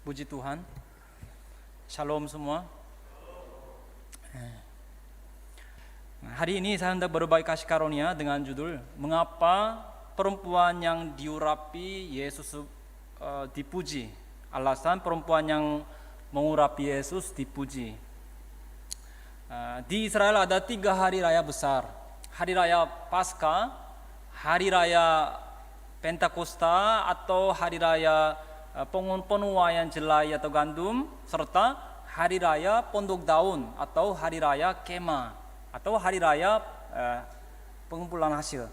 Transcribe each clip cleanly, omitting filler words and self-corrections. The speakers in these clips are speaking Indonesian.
Puji Tuhan. Shalom semua. Hari ini saya hendak berbagi kasih karunia dengan judul Mengapa perempuan yang diurapi Yesus dipuji. Alasan perempuan yang mengurapi Yesus dipuji. Di Israel ada 3 hari raya besar. Hari raya Paskah, hari raya Pentakosta atau hari raya penuaian jelai atau gandum, serta hari raya pondok daun atau hari raya kema atau hari raya pengumpulan hasil.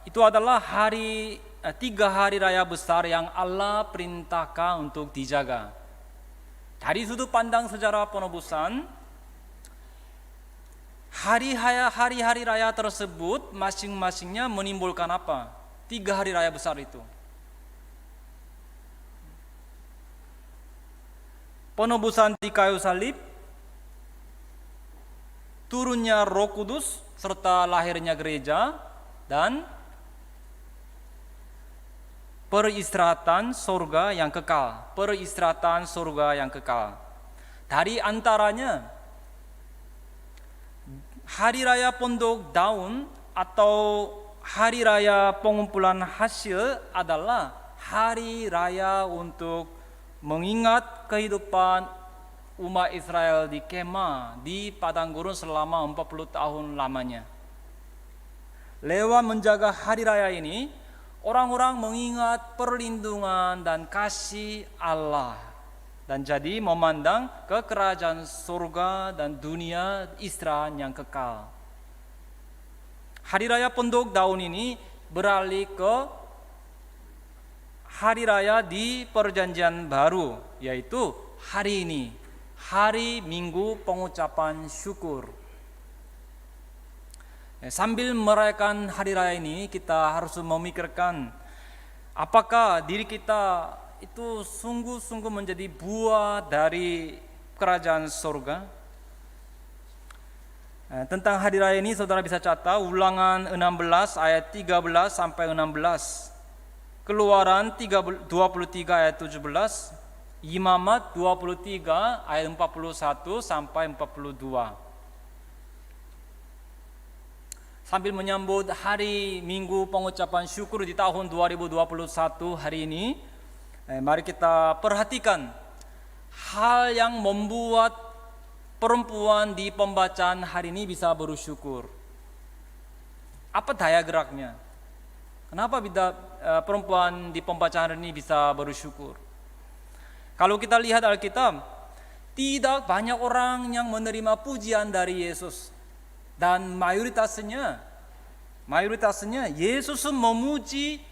Itu adalah 3 hari raya besar yang Allah perintahkan untuk dijaga. Dari sudut pandang sejarah penebusan, hari-hari raya tersebut masing-masingnya menimbulkan apa? 3 hari raya besar itu. Penebusan di kayu salib, turunnya Roh Kudus serta lahirnya gereja, dan peristirahatan surga yang kekal. Peristirahatan surga yang kekal. Dari antaranya, hari raya pondok daun atau hari raya pengumpulan hasil adalah hari raya untuk mengingat kehidupan umat Israel di kemah, di padang gurun selama 40 tahun lamanya. Lewat menjaga hari raya ini, orang-orang mengingat perlindungan dan kasih Allah, dan jadi memandang ke kerajaan surga dan dunia istirahat yang kekal. Hari raya pondok daun ini beralih ke hari raya di perjanjian baru, yaitu hari ini, hari Minggu pengucapan syukur. Sambil merayakan hari raya ini, kita harus memikirkan apakah diri kita itu sungguh-sungguh menjadi buah dari kerajaan surga. Tentang hari raya ini saudara bisa catat Ulangan 16 ayat 13 sampai 16, Keluaran 23 ayat 17, Imamat 23 ayat 41 sampai 42. Sambil menyambut hari Minggu pengucapan syukur di tahun 2021 hari ini, mari kita perhatikan hal yang membuat perempuan di pembacaan hari ini bisa bersyukur. Apa daya geraknya? Kenapa perempuan di pembacaan hari ini bisa bersyukur? Kalau kita lihat Alkitab, tidak banyak orang yang menerima pujian dari Yesus. Dan mayoritasnya Yesus memuji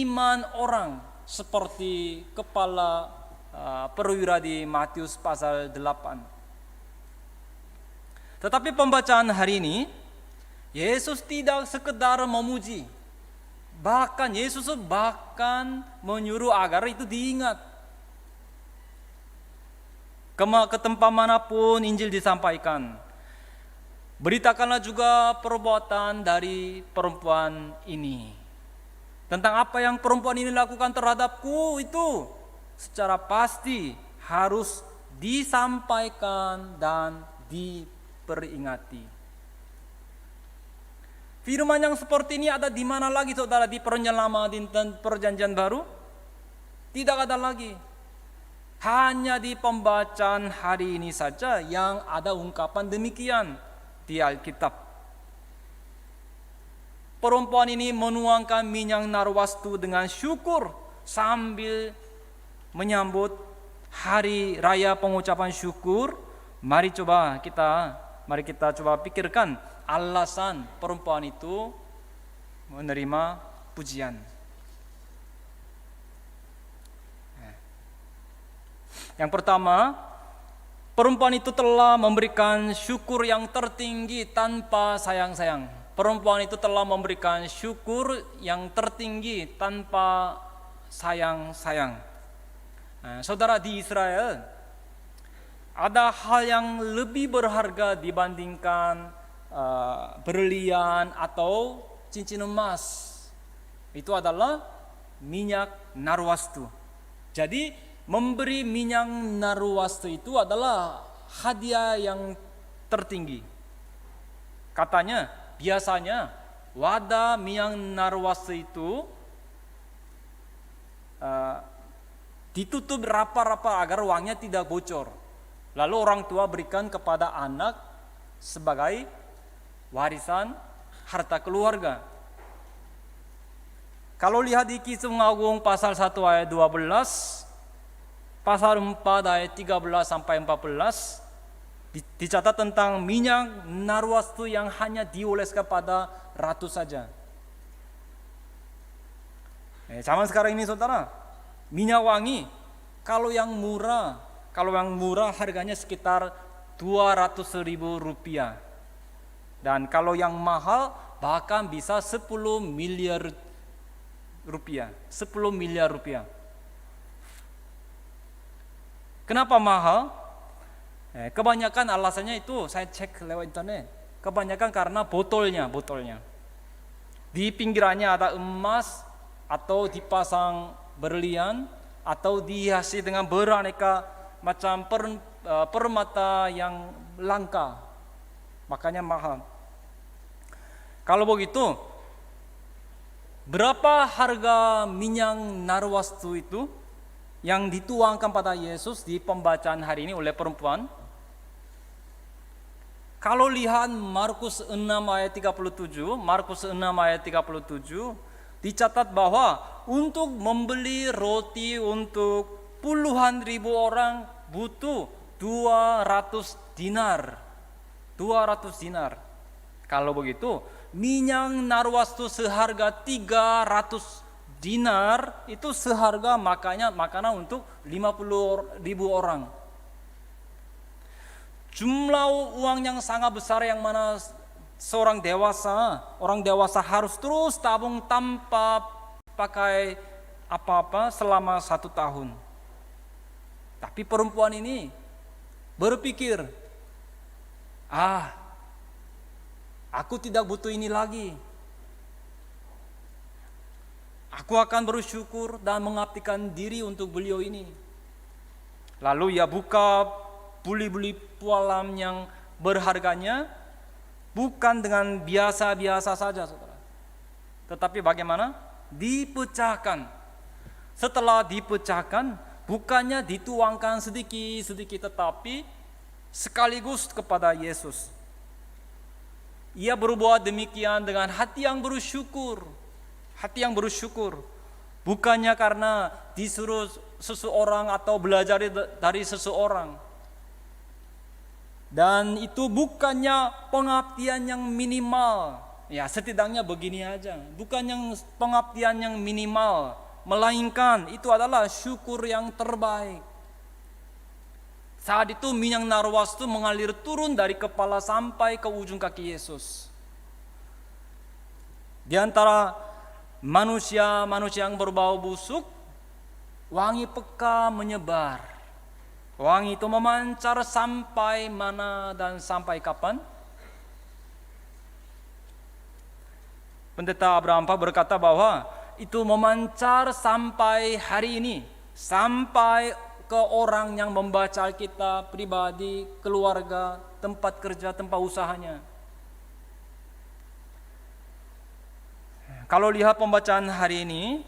iman orang, seperti kepala perwira di Matius pasal 8. Tetapi pembacaan hari ini, Yesus tidak sekedar memuji. Bahkan Yesus menyuruh agar itu diingat. Ke tempat manapun Injil disampaikan, beritakanlah juga perbuatan dari perempuan ini. Tentang apa yang perempuan ini lakukan terhadapku itu secara pasti harus disampaikan dan diperingati. Firman yang seperti ini ada di mana lagi saudara? Di Perjanjian Lama dan Perjanjian Baru? Tidak ada lagi. Hanya di pembacaan hari ini saja yang ada ungkapan demikian di Alkitab. Perempuan ini menuangkan minyak narwastu dengan syukur sambil menyambut hari raya pengucapan syukur. Mari kita coba pikirkan alasan perempuan itu menerima pujian. Yang pertama, perempuan itu telah memberikan syukur yang tertinggi tanpa sayang-sayang. Perempuan itu telah memberikan syukur yang tertinggi tanpa sayang-sayang. Saudara, di Israel ada hal yang lebih berharga dibandingkan berlian atau cincin emas. Itu adalah minyak narwastu. Jadi memberi minyak narwastu itu adalah hadiah yang tertinggi. Katanya, biasanya wadah minyak narwastu itu ditutup rapat-rapat agar uangnya tidak bocor. Lalu orang tua berikan kepada anak sebagai warisan harta keluarga. Kalau lihat di Kisah Agung pasal 1 ayat 12, pasal 4 ayat 13 sampai 14, dicatat tentang minyak narwastu yang hanya dioleskan pada ratu saja. Zaman sekarang ini saudara, minyak wangi kalau yang murah harganya sekitar 200.000 rupiah. Dan kalau yang mahal bahkan bisa 10 miliar rupiah. 10 miliar rupiah. Kenapa mahal? Kebanyakan alasannya itu saya cek lewat internet. Kebanyakan karena botolnya. Di pinggirannya ada emas atau dipasang berlian atau dihiasi dengan beraneka macam permata yang langka. Makanya mahal. Kalau begitu, berapa harga minyak narwastu itu yang dituangkan pada Yesus di pembacaan hari ini oleh perempuan? Kalau lihat Markus 6 ayat 37, dicatat bahwa untuk membeli roti untuk puluhan ribu orang butuh 200 dinar. Kalau begitu, minyak narwastu seharga 300 dinar itu seharga makanan untuk 50.000 orang. Jumlah uang yang sangat besar yang mana orang dewasa harus terus tabung tanpa pakai apa-apa selama 1 tahun. Tapi perempuan ini berpikir, aku tidak butuh ini lagi. Aku akan bersyukur dan mengabdikan diri untuk beliau ini. Lalu ia buka buli-buli pualam yang berharganya, bukan dengan biasa-biasa saja, saudara. Tetapi bagaimana? Dipecahkan. Setelah dipecahkan, bukannya dituangkan sedikit-sedikit, tetapi sekaligus kepada Yesus. Ia berbuat demikian dengan hati yang bersyukur. Bukannya karena disuruh seseorang atau belajar dari seseorang. Dan itu bukannya pengabdian yang minimal. Ya, setidaknya begini aja. Bukan yang pengabdian yang minimal, melainkan itu adalah syukur yang terbaik. Saat itu minyak narwastu mengalir turun dari kepala sampai ke ujung kaki Yesus. Di antara manusia yang berbau busuk, wangi peka menyebar. Wangi itu memancar sampai mana dan sampai kapan? Pendeta Abraham berkata bahwa itu memancar sampai hari ini, sampai ke orang yang membaca Alkitab, pribadi, keluarga, tempat kerja, tempat usahanya. Kalau lihat pembacaan hari ini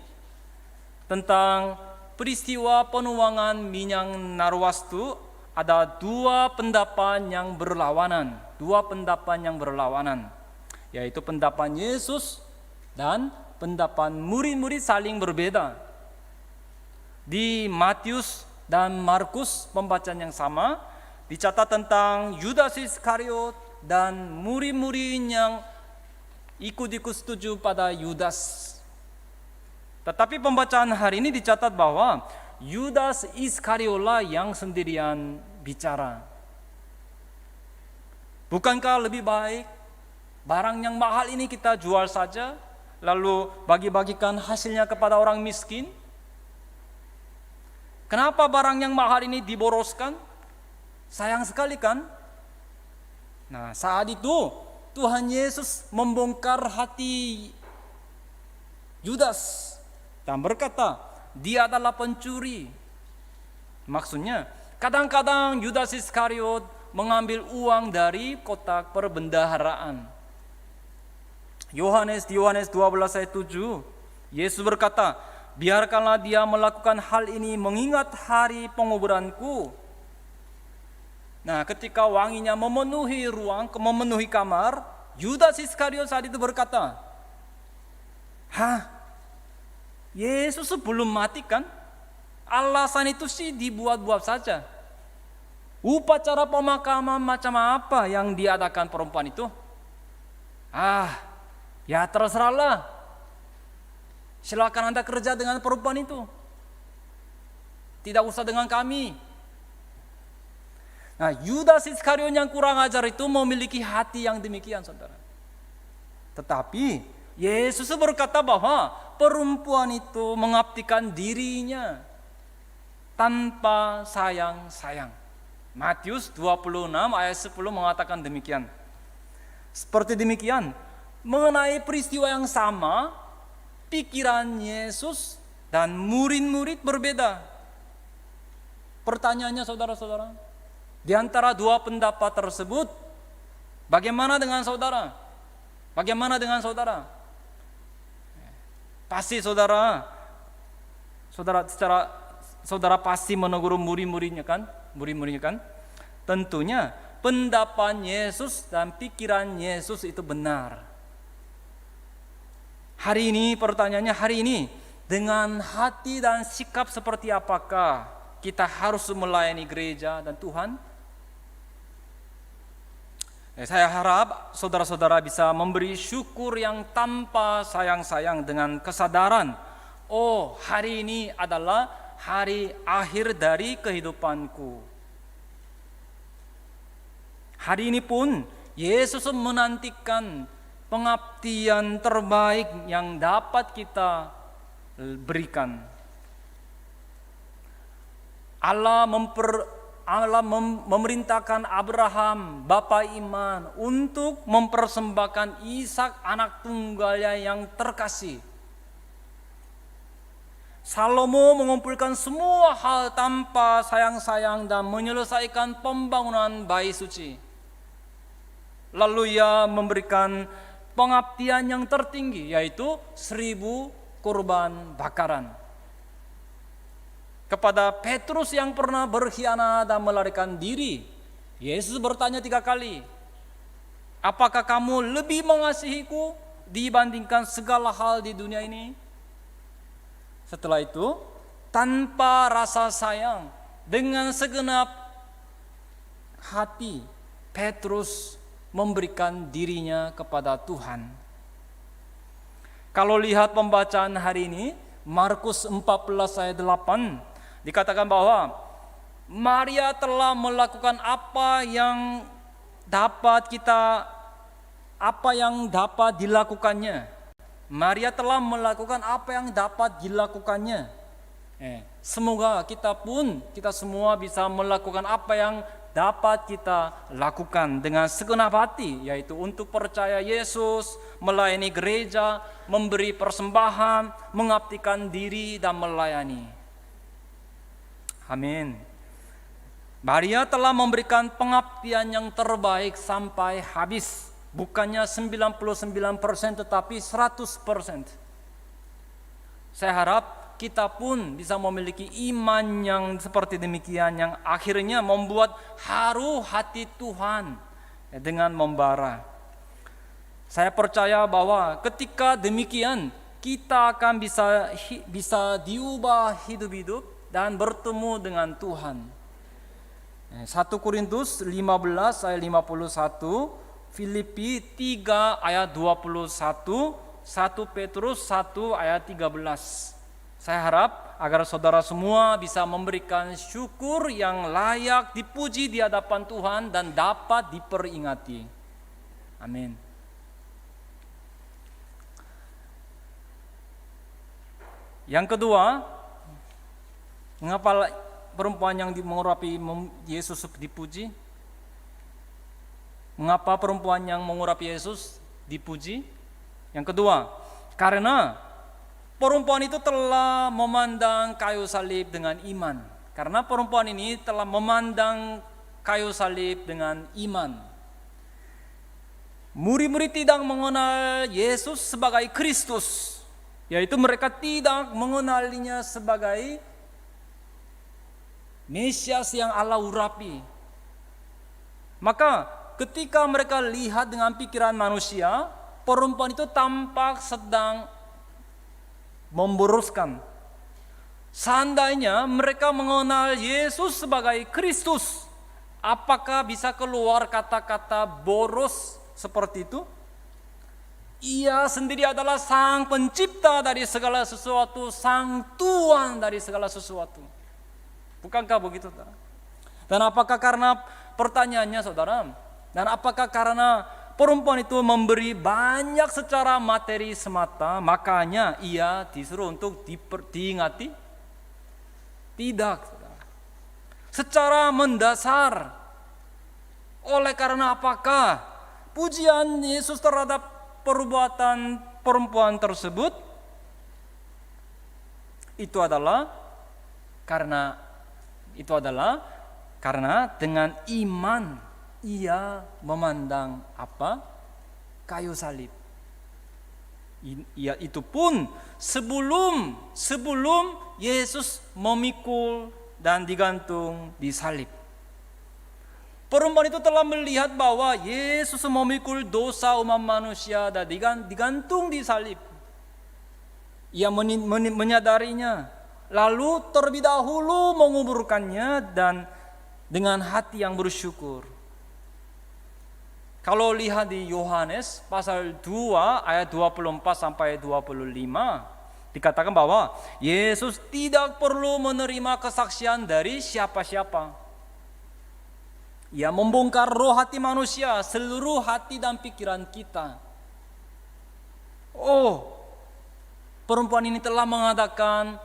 tentang peristiwa penuangan minyak narwastu, ada dua pendapat yang berlawanan, yaitu pendapat Yesus dan pendapat murid-murid saling berbeda. Di Matius dan Markus pembacaan yang sama dicatat tentang Yudas Iskariot dan murid-murid yang ikut setuju pada Yudas. Tetapi pembacaan hari ini dicatat bahwa Yudas Iskariotlah yang sendirian bicara. Bukankah lebih baik barang yang mahal ini kita jual saja, lalu bagi-bagikan hasilnya kepada orang miskin? Kenapa barang yang mahal ini diboroskan? Sayang sekali kan? Nah, saat itu Tuhan Yesus membongkar hati Yudas dan berkata, dia adalah pencuri. Maksudnya, kadang-kadang Yudas Iskariot mengambil uang dari kotak perbendaharaan. Yohanes 12 ayat 7, Yesus berkata, biarkanlah dia melakukan hal ini mengingat hari penguburanku. Nah, ketika wanginya memenuhi ruang, memenuhi kamar, Yudas Iskariot saat itu berkata, Yesus belum mati kan? Alasan itu sih dibuat-buat saja. Upacara pemakaman macam apa yang diadakan perempuan itu? Ya terserahlah. Silakan Anda kerja dengan perempuan itu. Tidak usah dengan kami. Nah, Yudas Iskariot yang kurang ajar itu memiliki hati yang demikian, saudara. Tetapi Yesus berkata bahwa perempuan itu mengabdikan dirinya tanpa sayang-sayang. Matius 26 ayat 10 mengatakan demikian. Seperti demikian, mengenai peristiwa yang sama, pikiran Yesus dan murid-murid berbeda. Pertanyaannya saudara-saudara, di antara dua pendapat tersebut, bagaimana dengan saudara? Bagaimana dengan saudara? Pasti saudara pasti menegur murid-muridnya kan? Tentunya pendapat Yesus dan pikiran Yesus itu benar. Hari ini pertanyaannya, dengan hati dan sikap seperti apakah kita harus melayani gereja dan Tuhan? Saya harap saudara-saudara bisa memberi syukur yang tanpa sayang-sayang dengan kesadaran, hari ini adalah hari akhir dari kehidupanku. Hari ini pun Yesus menantikan pengabdian terbaik yang dapat kita berikan. Allah memerintahkan Abraham, bapa iman, untuk mempersembahkan Ishak anak tunggalnya yang terkasih. Salomo mengumpulkan semua hal tanpa sayang-sayang dan menyelesaikan pembangunan bait suci. Lalu ia memberikan pengabdian yang tertinggi, yaitu 1000 kurban bakaran. Kepada Petrus yang pernah berkhianat dan melarikan diri, Yesus bertanya 3 kali, apakah kamu lebih mengasihiku dibandingkan segala hal di dunia ini? Setelah itu, tanpa rasa sayang, dengan segenap hati, Petrus memberikan dirinya kepada Tuhan. Kalau lihat pembacaan hari ini, Markus 14 ayat 8, dikatakan bahwa Maria telah melakukan apa yang dapat dilakukannya. Maria telah melakukan apa yang dapat dilakukannya. Semoga kita semua bisa melakukan apa yang dapat kita lakukan dengan segenap hati, yaitu untuk percaya Yesus, melayani gereja, memberi persembahan, mengabdikan diri dan melayani. Amin. Maria telah memberikan pengabdian yang terbaik sampai habis. Bukannya 99% tetapi 100%. Saya harap kita pun bisa memiliki iman yang seperti demikian, yang akhirnya membuat haru hati Tuhan dengan membara. Saya percaya bahwa ketika demikian kita akan bisa diubah hidup-hidup dan bertemu dengan Tuhan. 1 Korintus 15 ayat 51, Filipi 3 ayat 21, 1 Petrus 1 ayat 13. Saya harap agar saudara semua bisa memberikan syukur yang layak dipuji di hadapan Tuhan dan dapat diperingati. Amin. Yang kedua, mengapa perempuan yang mengurapi Yesus dipuji? Mengapa perempuan yang mengurapi Yesus dipuji? Yang kedua, karena perempuan itu telah memandang kayu salib dengan iman. Karena perempuan ini telah memandang kayu salib dengan iman. Murid-murid tidak mengenal Yesus sebagai Kristus, yaitu mereka tidak mengenalinya sebagai Mesias yang Allah urapi. Maka ketika mereka lihat dengan pikiran manusia, perempuan itu tampak sedang memboroskan. Seandainya mereka mengenal Yesus sebagai Kristus, apakah bisa keluar kata-kata boros seperti itu? Ia sendiri adalah sang pencipta dari segala sesuatu, sang Tuhan dari segala sesuatu. Bukankah begitu, saudara? Dan apakah karena pertanyaannya, saudara, dan apakah karena perempuan itu memberi banyak secara materi semata, makanya ia disuruh untuk diingati? Tidak, saudara. Secara mendasar. Oleh karena apakah pujian Yesus terhadap perbuatan perempuan tersebut? Itu adalah karena dengan iman ia memandang apa? Kayu salib. Itu pun sebelum Yesus memikul dan digantung di salib. Perempuan itu telah melihat bahwa Yesus memikul dosa umat manusia dan digantung di salib. Ia menyadarinya, lalu terlebih dahulu menguburkannya dan dengan hati yang bersyukur. Kalau lihat di Yohanes pasal 2 ayat 24 sampai 25, dikatakan bahwa Yesus tidak perlu menerima kesaksian dari siapa-siapa. Ia membongkar roh hati manusia, seluruh hati dan pikiran kita. Perempuan ini telah mengadakan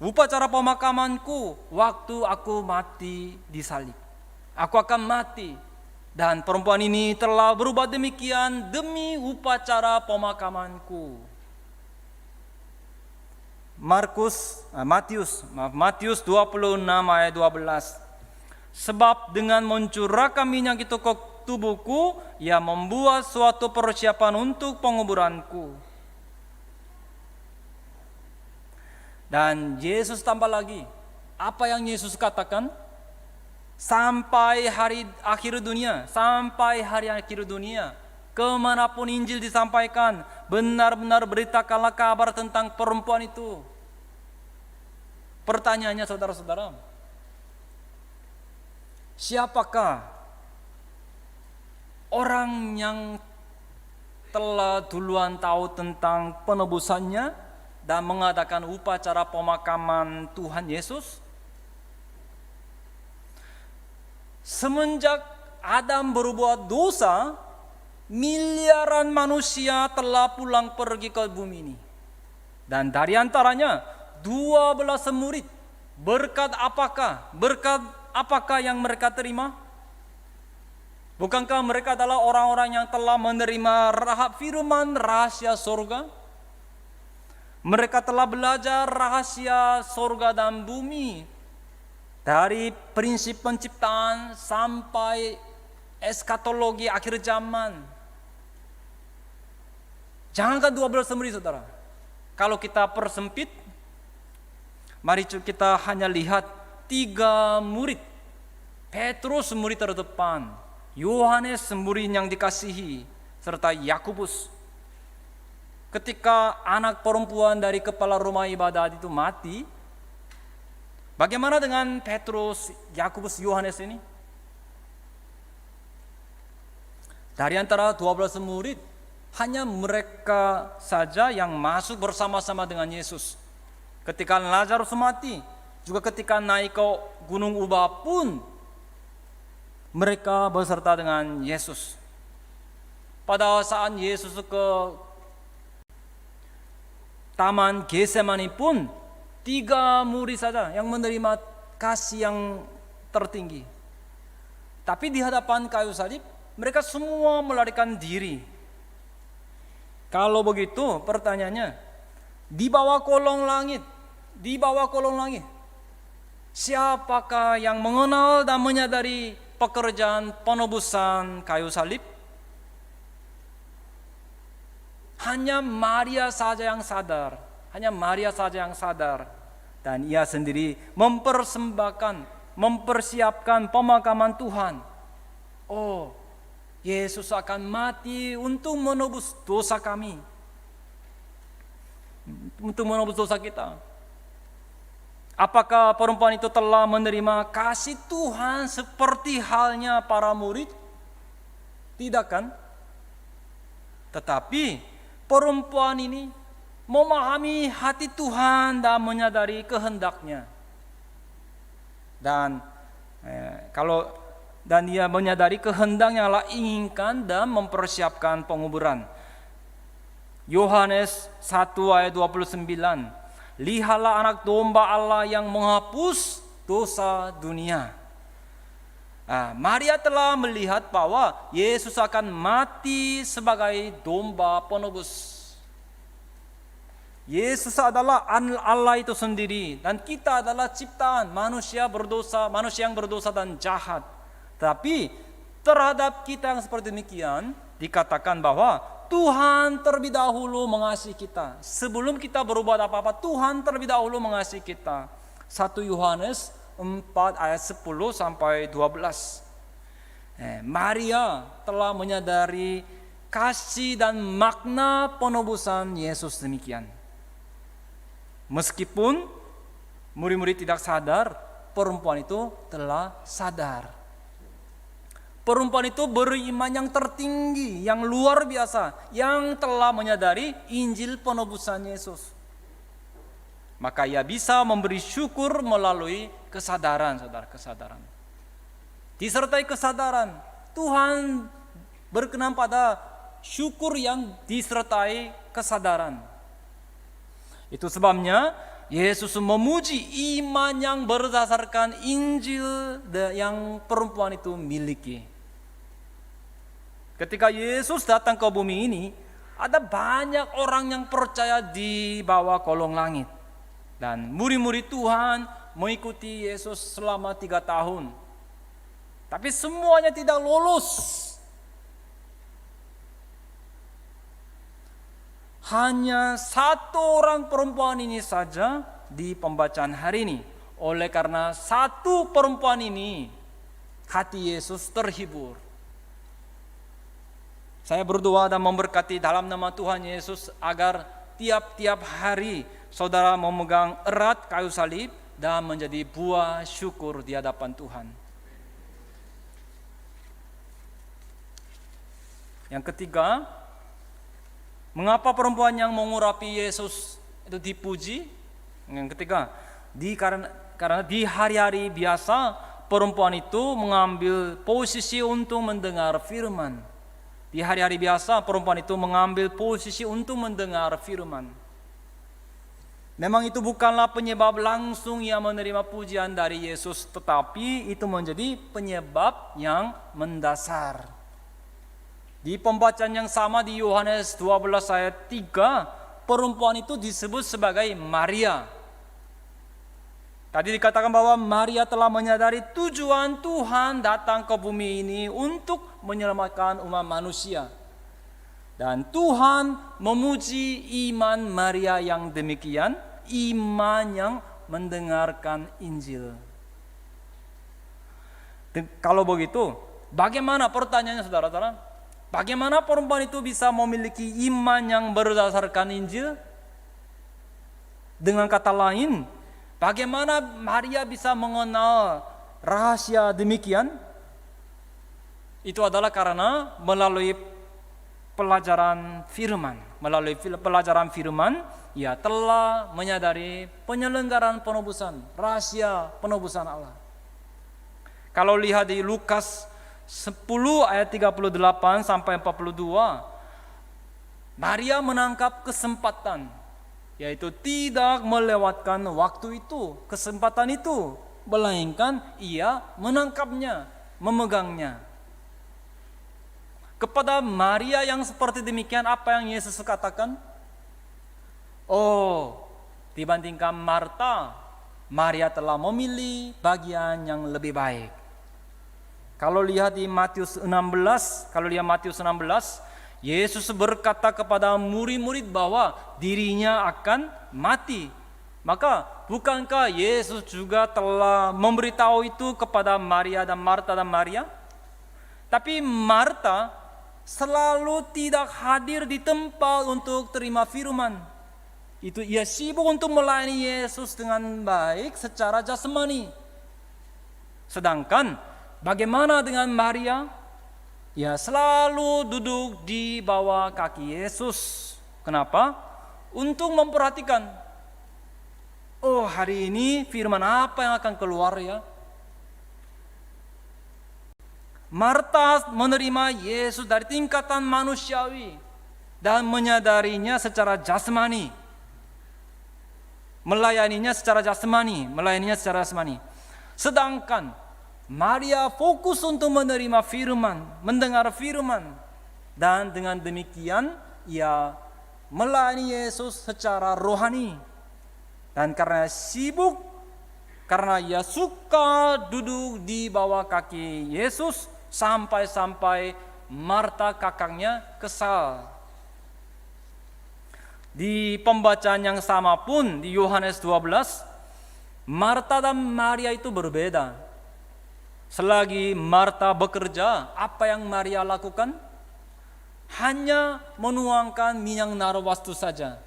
upacara pemakamanku waktu aku mati di salib. Aku akan mati. Dan perempuan ini telah berubah demikian demi upacara pemakamanku. Matius 26 ayat 12. Sebab dengan mencurahkan minyak itu ke tubuhku, ia membuat suatu persiapan untuk penguburanku. Dan Yesus tambah lagi, apa yang Yesus katakan? Sampai hari akhir dunia, kemanapun Injil disampaikan, benar-benar beritakanlah kabar tentang perempuan itu. Pertanyaannya, saudara-saudara, siapakah orang yang telah duluan tahu tentang penebusannya dan mengadakan upacara pemakaman Tuhan Yesus? Semenjak Adam berbuat dosa, miliaran manusia telah pulang pergi ke bumi ini. Dan dari antaranya 12 murid. Berkat apakah yang mereka terima? Bukankah mereka adalah orang-orang yang telah menerima firman rahasia surga? Mereka telah belajar rahasia surga dan bumi, dari prinsip penciptaan sampai eskatologi akhir zaman. Jangankan 12 murid, saudara. Kalau kita persempit, mari kita hanya lihat 3 murid. Petrus murid terdepan, Yohanes murid yang dikasihi, serta Yakobus. Ketika anak perempuan dari kepala rumah ibadat itu mati, bagaimana dengan Petrus, Yakobus, Yohanes ini? Dari antara 12 murid, hanya mereka saja yang masuk bersama-sama dengan Yesus. Ketika Lazarus mati, juga ketika naik ke Gunung Ubah pun, mereka beserta dengan Yesus. Pada saat Yesus ke Taman Getsemani pun, 3 murid saja yang menerima kasih yang tertinggi. Tapi di hadapan kayu salib, mereka semua melarikan diri. Kalau begitu, pertanyaannya, di bawah kolong langit, Siapakah yang mengenal dan menyadari pekerjaan penebusan kayu salib? Hanya Maria saja yang sadar. Hanya Maria saja yang sadar. Dan ia sendiri mempersiapkan pemakaman Tuhan. Oh, Yesus akan mati untuk menebus dosa kami. Untuk menebus dosa kita. Apakah perempuan itu telah menerima kasih Tuhan seperti halnya para murid? Tidak kan? Tetapi perempuan ini memahami hati Tuhan dan menyadari kehendaknya. Dan dia menyadari kehendaknya Allah inginkan dan mempersiapkan penguburan. Yohanes 1 ayat 29. Lihatlah anak domba Allah yang menghapus dosa dunia. Maria telah melihat bahwa Yesus akan mati sebagai domba penebus. Yesus adalah Allah itu sendiri dan kita adalah ciptaan manusia yang berdosa dan jahat. Tapi terhadap kita yang seperti demikian dikatakan bahwa Tuhan terlebih dahulu mengasihi kita. Sebelum kita berbuat apa-apa, Tuhan terlebih dahulu mengasihi kita. 1 Yohanes 4 ayat 10 sampai 12. Maria telah menyadari kasih dan makna penebusan Yesus demikian. Meskipun murid-murid tidak sadar, perempuan itu telah sadar. Perempuan itu beriman yang tertinggi, yang luar biasa, yang telah menyadari Injil penebusan Yesus. Maka ia bisa memberi syukur melalui kesadaran, saudara, kesadaran. Disertai kesadaran, Tuhan berkenan pada syukur yang disertai kesadaran. Itu sebabnya Yesus memuji iman yang berdasarkan Injil yang perempuan itu miliki. Ketika Yesus datang ke bumi ini, ada banyak orang yang percaya di bawah kolong langit. Dan murid-murid Tuhan mengikuti Yesus selama 3 tahun. Tapi semuanya tidak lolos. Hanya 1 orang perempuan ini saja di pembacaan hari ini. Oleh karena 1 perempuan ini, hati Yesus terhibur. Saya berdoa dan memberkati dalam nama Tuhan Yesus agar tiap-tiap hari saudara memegang erat kayu salib dan menjadi buah syukur di hadapan Tuhan. Yang ketiga, mengapa perempuan yang mengurapi Yesus itu dipuji? Yang ketiga, karena di hari-hari biasa perempuan itu mengambil posisi untuk mendengar firman. Di hari-hari biasa perempuan itu mengambil posisi untuk mendengar firman. Memang itu bukanlah penyebab langsung ia menerima pujian dari Yesus, tetapi itu menjadi penyebab yang mendasar. Di pembacaan yang sama di Yohanes 12 ayat 3, perempuan itu disebut sebagai Maria. Tadi dikatakan bahwa Maria telah menyadari tujuan Tuhan datang ke bumi ini untuk menyelamatkan umat manusia. Dan Tuhan memuji iman Maria yang demikian, iman yang mendengarkan Injil. Kalau begitu, bagaimana pertanyaannya saudara-saudara? Bagaimana perempuan itu bisa memiliki iman yang berdasarkan Injil? Dengan kata lain, bagaimana Maria bisa mengenal rahasia demikian? Itu adalah karena melalui pelajaran firman. Melalui pelajaran firman, ia telah menyadari penyelenggaraan penebusan, rahasia penebusan Allah. Kalau lihat di Lukas 10 ayat 38 sampai 42, Maria menangkap kesempatan, yaitu tidak melewatkan waktu itu, kesempatan itu, melainkan ia menangkapnya, memegangnya. Kepada Maria yang seperti demikian, apa yang Yesus katakan? Oh, dibandingkan Marta, Maria telah memilih bagian yang lebih baik. Kalau lihat di Matius 16, Yesus berkata kepada murid-murid bahwa dirinya akan mati. Maka bukankah Yesus juga telah memberitahu itu kepada Maria dan Marta dan Maria? Tapi Marta selalu tidak hadir di tempat untuk terima firman. Itu ia sibuk untuk melayani Yesus dengan baik secara jasmani. Sedangkan bagaimana dengan Maria? Ia selalu duduk di bawah kaki Yesus. Kenapa? Untuk memperhatikan, oh hari ini firman apa yang akan keluar ya? Marta menerima Yesus dari tingkatan manusiawi dan menyadarinya secara jasmani. Melayaninya secara jasmani. Sedangkan Maria fokus untuk menerima firman, mendengar firman. Dan dengan demikian ia melayani Yesus secara rohani. Dan karena sibuk, karena ia suka duduk di bawah kaki Yesus, sampai-sampai Marta kakaknya kesal. Di pembacaan yang sama pun di Yohanes 12, Marta dan Maria itu berbeda. Selagi Marta bekerja, apa yang Maria lakukan? Hanya menuangkan minyak narwastu saja.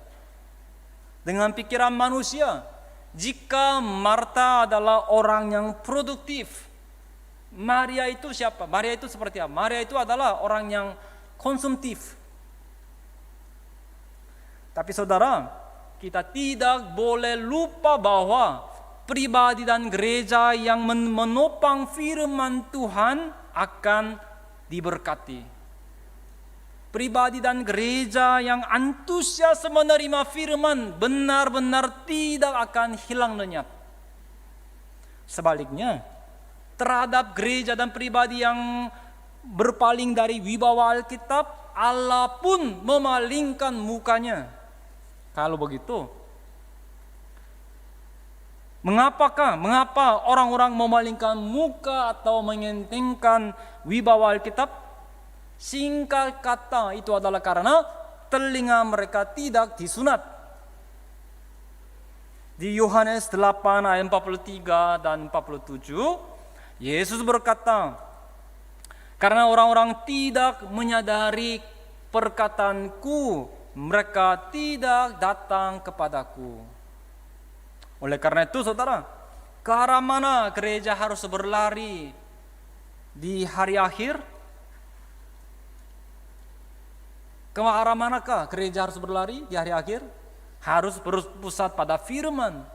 Dengan pikiran manusia, jika Marta adalah orang yang produktif, Maria itu siapa? Maria itu seperti apa? Maria itu adalah orang yang konsumtif. Tapi saudara, kita tidak boleh lupa bahwa pribadi dan gereja yang menopang firman Tuhan akan diberkati. Pribadi dan gereja yang antusias menerima firman benar-benar tidak akan hilang lenyap. Sebaliknya, terhadap gereja dan pribadi yang berpaling dari wibawa Alkitab, Allah pun memalingkan mukanya. Kalau begitu, mengapa orang-orang memalingkan muka atau mengentengkan wibawa Alkitab? Singkat kata, itu adalah karena telinga mereka tidak disunat. Di Yohanes 8 ayat 43 dan 47, Yesus berkata, karena orang-orang tidak menyadari perkataanku, mereka tidak datang kepadaku. Oleh karena itu saudara, ke arah mana gereja harus berlari di hari akhir? Ke arah manakah gereja harus berlari di hari akhir? Harus berpusat pada firman.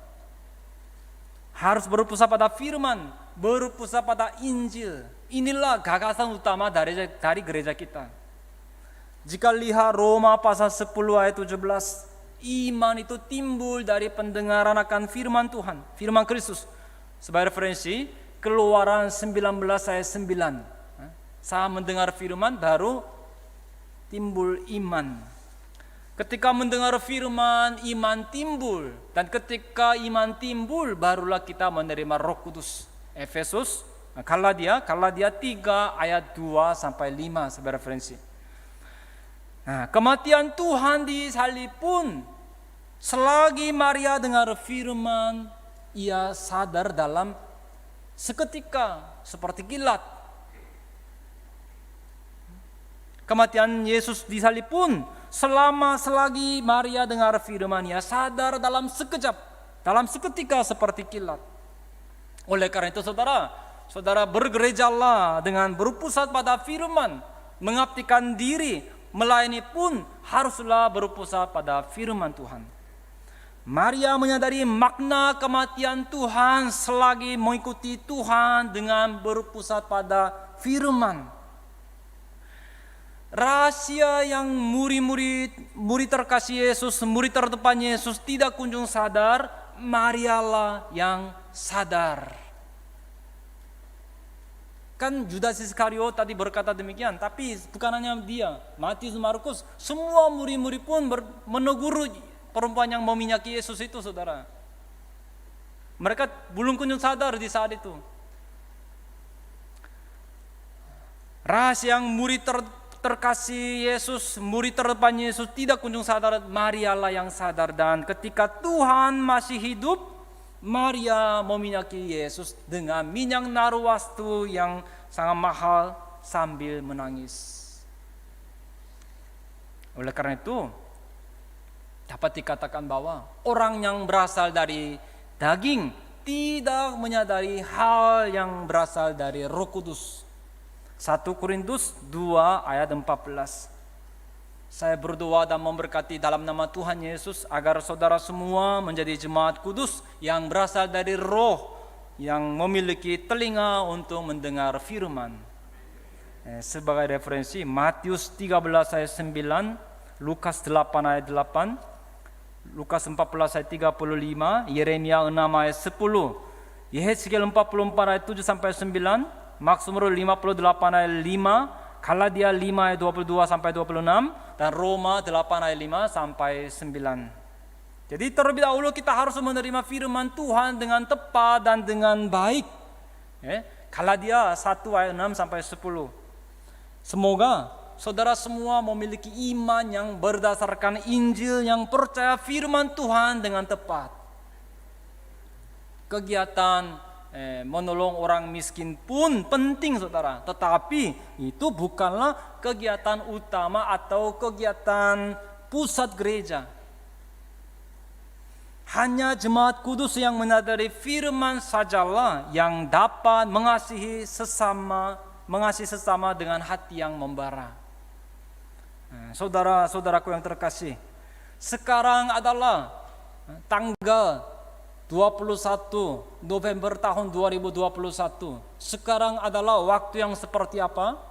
Berpusat pada Injil. Inilah gagasan utama dari gereja kita. Jika lihat Roma pasal 10 ayat 17, iman itu timbul dari pendengaran akan firman Tuhan, firman Kristus. Sebagai referensi, Keluaran 19 ayat 9. Saat mendengar firman baru timbul iman. Ketika mendengar firman, iman timbul. Dan ketika iman timbul, barulah kita menerima Roh Kudus. Efesus, Galatia 3 ayat 2 sampai 5 sebagai referensi. Nah, kematian Tuhan disalib pun, selagi Maria dengar firman, ia sadar dalam seketika seperti kilat. Kematian Yesus disalib pun, selagi Maria dengar firman, ia sadar dalam sekejap, dalam seketika seperti kilat. Oleh karena itu saudara bergerejalah dengan berpusat pada firman, mengabdikan diri, melayani pun haruslah berpusat pada firman Tuhan. Maria menyadari makna kematian Tuhan selagi mengikuti Tuhan dengan berpusat pada firman. Rahasia yang murid terkasih Yesus, murid terdepan Yesus tidak kunjung sadar, Marialah yang sadar. Kan Judas Iskariot tadi berkata demikian, tapi bukan hanya dia, Matius, Markus, semua murid-murid pun menegur perempuan yang meminyaki Yesus itu, saudara. Mereka belum kunjung sadar di saat itu. Rahasia yang murid terkasih Yesus, murid terdepan Yesus tidak kunjung sadar, Maria lah yang sadar. Dan ketika Tuhan masih hidup, Maria meminyaki Yesus dengan minyak narwastu yang sangat mahal sambil menangis. Oleh karena itu, dapat dikatakan bahwa orang yang berasal dari daging tidak menyadari hal yang berasal dari Roh Kudus. 1 Korintus 2 ayat 14. Saya berdoa dan memberkati dalam nama Tuhan Yesus agar saudara semua menjadi jemaat kudus yang berasal dari Roh, yang memiliki telinga untuk mendengar firman. Sebagai referensi, Matius 13 ayat 9, Lukas 8 ayat 8, Lukas 14 ayat 35, Yeremia 6 ayat 10, Yehezkiel 44 ayat 7 sampai 9, Mazmur 58 ayat 5, Galatia 5 ayat 22 sampai 26, dan Roma 8 ayat 5 sampai 9. Jadi terlebih dahulu kita harus menerima firman Tuhan dengan tepat dan dengan baik. Galatia 1 ayat 6 sampai 10. Semoga saudara semua memiliki iman yang berdasarkan Injil, yang percaya firman Tuhan dengan tepat. Kegiatan menolong orang miskin pun penting saudara, tetapi itu bukanlah kegiatan utama atau kegiatan pusat gereja. Hanya jemaat kudus yang menyadari firman sajalah yang dapat mengasihi sesama dengan hati yang membara. Saudara-saudaraku yang terkasih, sekarang adalah tanggal 21 November tahun 2021. Sekarang adalah waktu yang seperti apa?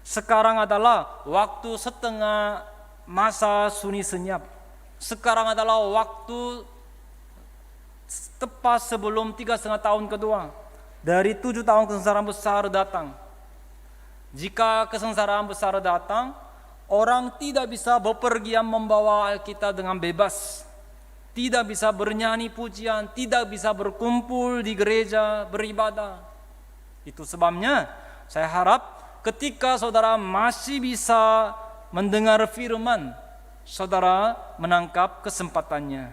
Sekarang adalah waktu setengah masa sunyi senyap. Sekarang adalah waktu tepat sebelum 3,5 tahun kedua dari 7 tahun kesengsaraan besar datang. Jika kesengsaraan besar datang, orang tidak bisa bepergian membawa Alkitab dengan bebas, tidak bisa bernyanyi pujian, tidak bisa berkumpul di gereja beribadah. Itu sebabnya saya harap ketika saudara masih bisa mendengar firman, saudara menangkap kesempatannya.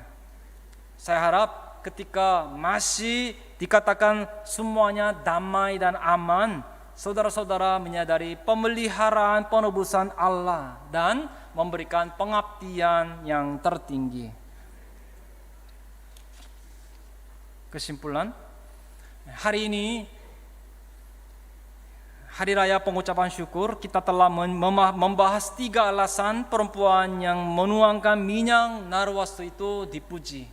Saya harap ketika masih dikatakan semuanya damai dan aman, saudara-saudara menyadari pemeliharaan penebusan Allah dan memberikan pengabdian yang tertinggi. Kesimpulan, hari ini Hari Raya Pengucapan Syukur, kita telah membahas 3 alasan perempuan yang menuangkan minyak narwastu itu dipuji.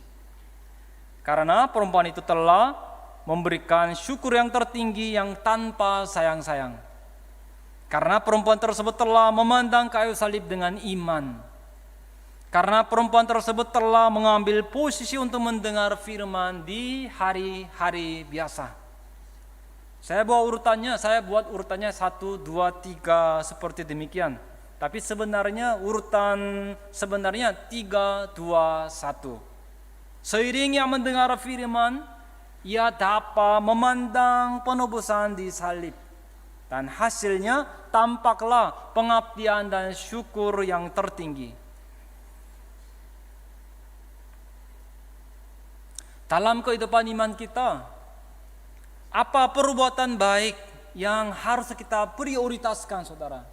Karena perempuan itu telah memberikan syukur yang tertinggi yang tanpa sayang-sayang. Karena perempuan tersebut telah memandang kayu salib dengan iman. Karena perempuan tersebut telah mengambil posisi untuk mendengar firman di hari-hari biasa. Saya buat urutannya 1, 2, 3 seperti demikian. Tapi sebenarnya urutan 3, 2, 1. Seiring yang mendengar firman, ia dapat memandang penebusan di salib. Dan hasilnya tampaklah pengabdian dan syukur yang tertinggi. Dalam kehidupan iman kita, apa perbuatan baik yang harus kita prioritaskan, saudara?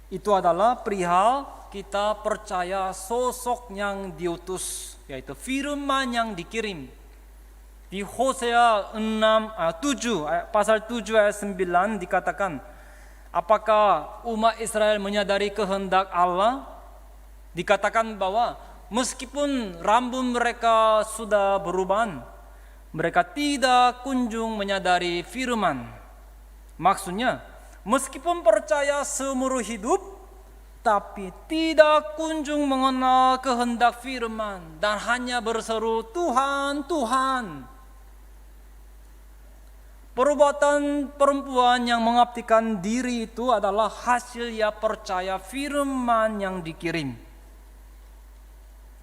Itu adalah perihal kita percaya sosok yang diutus, yaitu firman yang dikirim. Di Hosea 7, pasal 7 ayat 9 dikatakan, apakah umat Israel menyadari kehendak Allah? Dikatakan bahwa meskipun rambut mereka sudah berubah, mereka tidak kunjung menyadari firman. Maksudnya, meskipun percaya seumur hidup, tapi tidak kunjung mengenal kehendak firman dan hanya berseru Tuhan, Tuhan. Perbuatan perempuan yang mengabdikan diri itu adalah hasil ia percaya firman yang dikirim.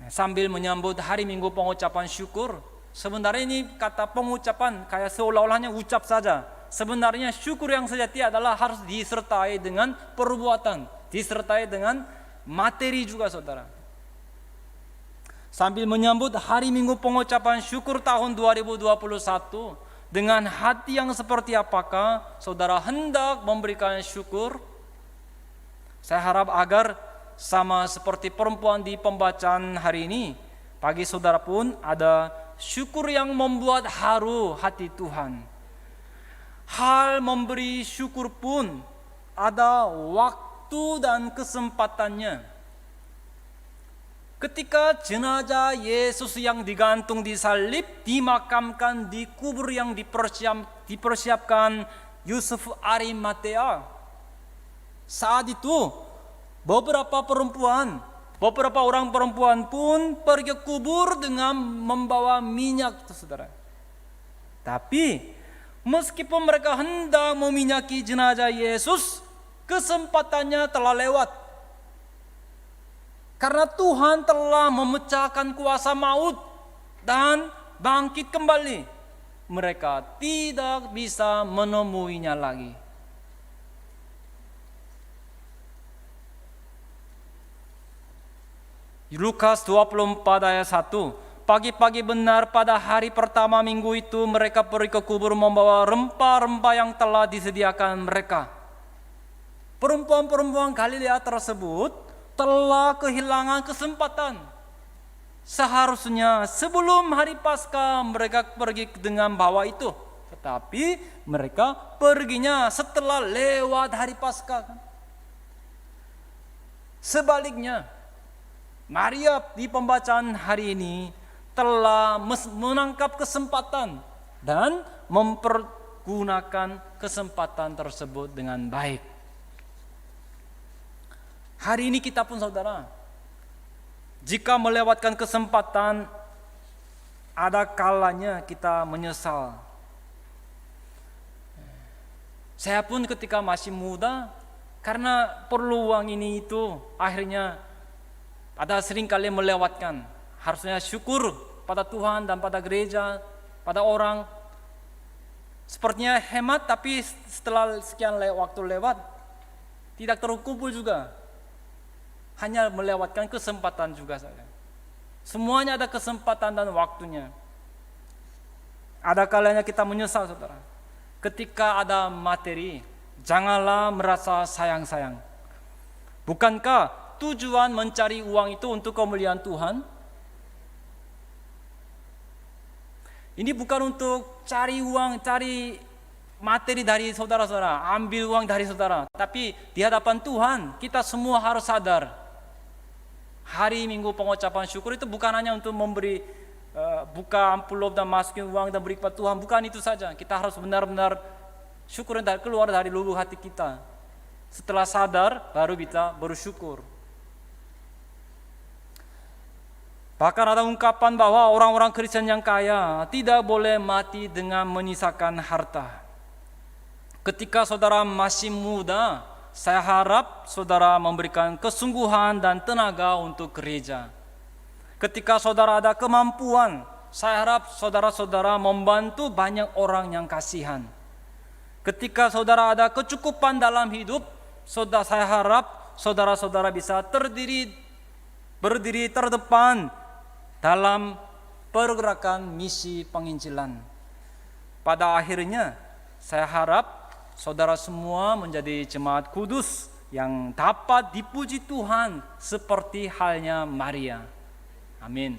sambil menyambut hari Minggu pengucapan syukur. Sebenarnya ini kata pengucapan kayak seolah-olahnya ucap saja. Sebenarnya syukur yang sejati adalah harus disertai dengan perbuatan, disertai dengan materi juga, saudara. Sambil menyambut hari Minggu pengucapan syukur tahun 2021, dengan hati yang seperti apakah saudara hendak memberikan syukur? Saya harap agar sama seperti perempuan di pembacaan hari ini, bagi saudara pun ada syukur yang membuat haru hati Tuhan. Hal memberi syukur pun ada waktu dan kesempatannya. Ketika jenazah Yesus yang digantung di salib dimakamkan di kubur yang dipersiapkan Yusuf Arimatea, saat itu beberapa orang perempuan pun pergi ke kubur dengan membawa minyak, saudara. Tapi meskipun mereka hendak meminyaki jenazah Yesus, kesempatannya telah lewat. Karena Tuhan telah memecahkan kuasa maut dan bangkit kembali, mereka tidak bisa menemuinya lagi. Lukas 24 ayat 1. Pagi-pagi benar pada hari pertama minggu itu mereka pergi ke kubur membawa rempah-rempah yang telah disediakan mereka. Perempuan-perempuan Galilea tersebut telah kehilangan kesempatan. Seharusnya sebelum hari Paskah mereka pergi dengan bawa itu, tetapi mereka perginya setelah lewat hari Paskah. Sebaliknya, Maria di pembacaan hari ini telah menangkap kesempatan dan mempergunakan kesempatan tersebut dengan baik. Hari ini kita pun, saudara, jika melewatkan kesempatan, ada kalanya kita menyesal. Saya pun ketika masih muda, karena perlu uang ini itu, akhirnya ada seringkali melewatkan. Harusnya syukur pada Tuhan dan pada gereja, pada orang. Sepertinya hemat, tapi setelah sekian waktu lewat, tidak terkumpul juga. Hanya melewatkan kesempatan juga saja. Semuanya ada kesempatan dan waktunya. Ada kalanya kita menyesal, saudara. Ketika ada materi, janganlah merasa sayang-sayang. Bukankah tujuan mencari uang itu untuk kemuliaan Tuhan? Ini bukan untuk cari uang, cari materi dari saudara-saudara, ambil uang dari saudara. Tapi di hadapan Tuhan, kita semua harus sadar. Hari Minggu pengucapan syukur itu bukan hanya untuk memberi, buka amplop dan masukin uang dan beri kepada Tuhan. Bukan itu saja. Kita harus benar-benar syukur yang keluar dari lubuk hati kita. Setelah sadar, baru kita bersyukur. Bahkan ada ungkapan bahwa orang-orang Kristen yang kaya tidak boleh mati dengan menyisakan harta. Ketika saudara masih muda, saya harap saudara memberikan kesungguhan dan tenaga untuk gereja. Ketika saudara ada kemampuan, saya harap saudara-saudara membantu banyak orang yang kasihan. Ketika saudara ada kecukupan dalam hidup, saya harap saudara-saudara bisa berdiri terdepan dalam pergerakan misi penginjilan. Pada akhirnya, saya harap saudara semua menjadi jemaat kudus yang dapat dipuji Tuhan seperti halnya Maria. Amin.